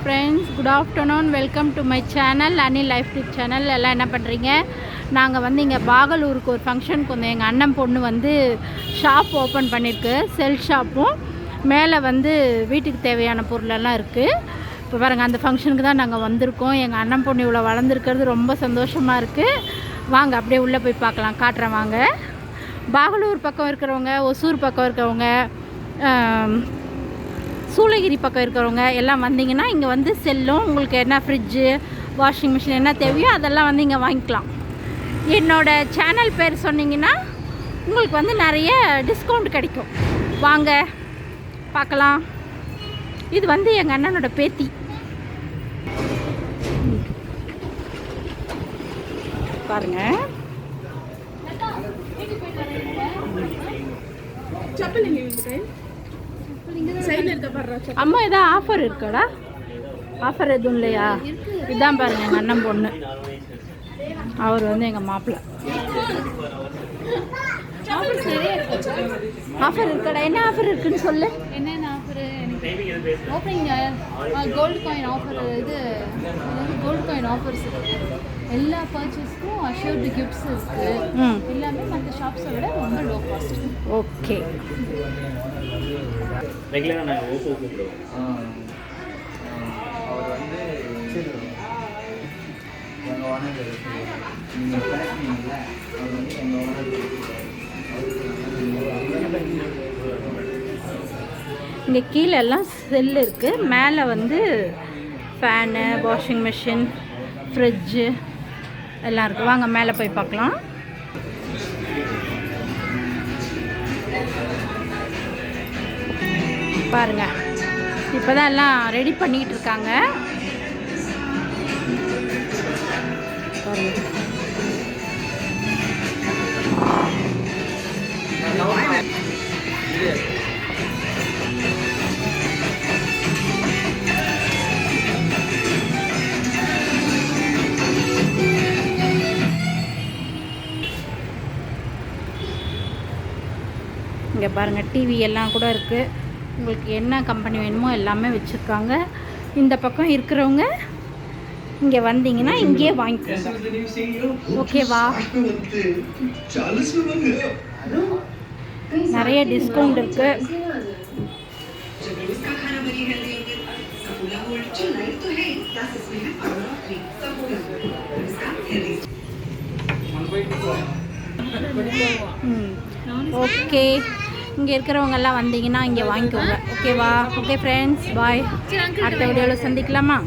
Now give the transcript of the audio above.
Friends, good afternoon. Welcome to my channel, Anil life tip channel. எல்லாம் என்ன பண்ணுறீங்க? நாங்கள் வந்து இங்கே பாகலூருக்கு ஒரு ஃபங்க்ஷனுக்கு வந்தோம். எங்கள் அண்ணன் பொண்ணு வந்து ஷாப் ஓப்பன் பண்ணியிருக்கு, செல் ஷாப்பும். மேலே வந்து வீட்டுக்கு தேவையான பொருளெல்லாம் இருக்குது. இப்போ பாருங்கள், அந்த ஃபங்க்ஷனுக்கு தான் நாங்கள் வந்திருக்கோம். எங்கள் அண்ணன் பொண்ணு இவ்வளோ வளர்ந்துருக்கிறது ரொம்ப சந்தோஷமாக இருக்குது. வாங்க அப்படியே உள்ளே போய் பார்க்கலாம், காட்டுறேன் வாங்க. பாகலூர் பக்கம் இருக்கிறவங்க, ஒசூர் பக்கம் இருக்கிறவங்க, சூளகிரி பக்கம் இருக்கிறவங்க எல்லாம் வந்தீங்கன்னா இங்கே வந்து செல்லும். உங்களுக்கு என்ன ஃப்ரிட்ஜு, வாஷிங் மிஷின் என்ன தேவையோ அதெல்லாம் வந்து இங்கே வாங்கிக்கலாம். என்னோடய சேனல் பேர் சொன்னீங்கன்னா உங்களுக்கு வந்து நிறைய டிஸ்கவுண்ட் கிடைக்கும். வாங்க பார்க்கலாம். இது வந்து எங்கள் அண்ணனோட பேத்தி. பாருங்க, அம்மா ஏதாவது ஆஃபர் இருக்காடா? ஆஃபர் எதுவும் இல்லையா? இதான் பாருங்க, எங்கள் அண்ணன் பொண்ணு. அவர் வந்து எங்கள் மாப்பிள்ளை. ஆஃபர் இருக்காடா? என்ன ஆஃபர் இருக்குன்னு சொல்லு. என்னென்ன offer? Opening gold coin offer. இது கோல்டு காயின் ஆஃபர்ஸ் இருக்குது. எல்லா பர்ச்சேஸ்க்கும் அஷ்யூர்டு கிஃப்ட்ஸ் இருக்குது. எல்லாமே மற்ற ஷாப்ஸை விட ரொம்ப லோ காஸ்ட். ஓகே. ரெகுலராக நாங்கள் ஓப்போ கூப்பிடுவோம். அவர் வந்து எங்கள் ஓனர் நீங்கள் பேசுனீங்கல்ல, அவர் வந்து எங்கள் ஓனர். இங்கே கீழே எல்லாம் செல் இருக்குது. மேலே வந்து ஃபேனு, வாஷிங் மிஷின், ஃப்ரிட்ஜு எல்லாம் இருக்குது. வாங்க மேலே போய் பார்க்கலாம். பாருங்க, இப்போ தான் எல்லாம் ரெடி பண்ணிக்கிட்டு இருக்காங்க. பாருங்க, இங்கே பாருங்கள், டிவி எல்லாம் கூட இருக்குது. உங்களுக்கு என்ன கம்பெனி வேணுமோ எல்லாமே வச்சுருக்காங்க. இந்த பக்கம் இருக்கிறவங்க இங்கே வந்தீங்கன்னா இங்கேயே வாங்கிக்கோங்க. ஓகேவா? நிறைய டிஸ்கவுண்ட் இருக்குது. ஓகே, இங்கே இருக்கிறவங்கெல்லாம் வந்தீங்கன்னா இங்கே வாங்கிக்கோங்க. ஓகேவா? ஓகே ஃப்ரெண்ட்ஸ், பாய். அடுத்த வீடியோவில் சந்திக்கலாமா?